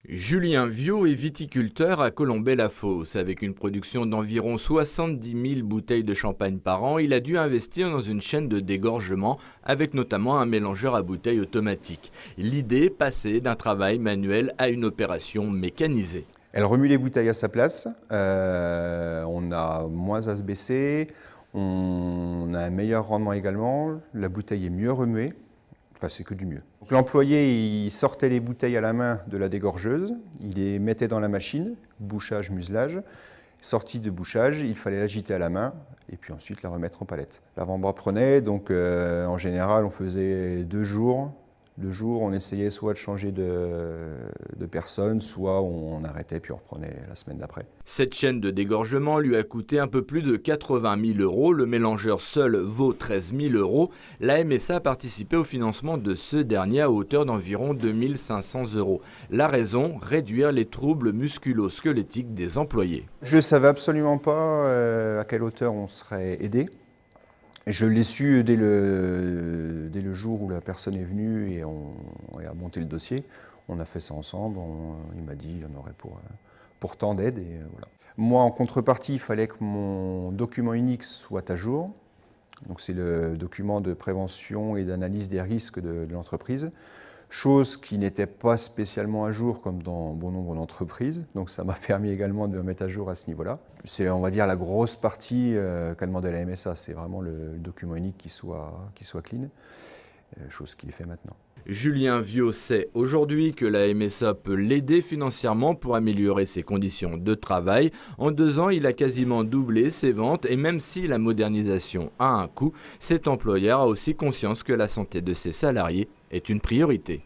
Julien Viau est viticulteur à Colombey-la-Fosse. Avec une production d'environ 70 000 bouteilles de champagne par an, il a dû investir dans une chaîne de dégorgement avec notamment un mélangeur à bouteilles automatique. L'idée, passer d'un travail manuel à une opération mécanisée. Elle remue les bouteilles à sa place, on a moins à se baisser, on a un meilleur rendement également, la bouteille est mieux remuée, enfin c'est que du mieux. L'employé il sortait les bouteilles à la main de la dégorgeuse, il les mettait dans la machine, bouchage, muselage, sortie de bouchage, il fallait l'agiter à la main et puis ensuite la remettre en palette. L'avant-bras prenait, donc en général on faisait 2 jours. 2 jours, on essayait soit de changer de personne, soit on arrêtait puis on reprenait la semaine d'après. Cette chaîne de dégorgement lui a coûté un peu plus de 80 000 €. Le mélangeur seul vaut 13 000 €. La MSA a participé au financement de ce dernier à hauteur d'environ 2 500 €. La raison, réduire les troubles musculo-squelettiques des employés. Je ne savais absolument pas à quelle hauteur on serait aidé. Je l'ai su dès le jour où la personne est venue et on a monté le dossier. On a fait ça ensemble, il m'a dit qu'il y en aurait pour tant d'aide et voilà. Moi en contrepartie, il fallait que mon document unique soit à jour. Donc c'est le document de prévention et d'analyse des risques de l'entreprise. Chose qui n'était pas spécialement à jour comme dans bon nombre d'entreprises. Donc ça m'a permis également de me mettre à jour à ce niveau-là. C'est, on va dire, la grosse partie qu'a demandé la MSA. C'est vraiment le document unique qui soit clean, chose qui est fait maintenant. Julien Viau sait aujourd'hui que la MSA peut l'aider financièrement pour améliorer ses conditions de travail. En 2 ans, il a quasiment doublé ses ventes et même si la modernisation a un coût, cet employeur a aussi conscience que la santé de ses salariés est une priorité.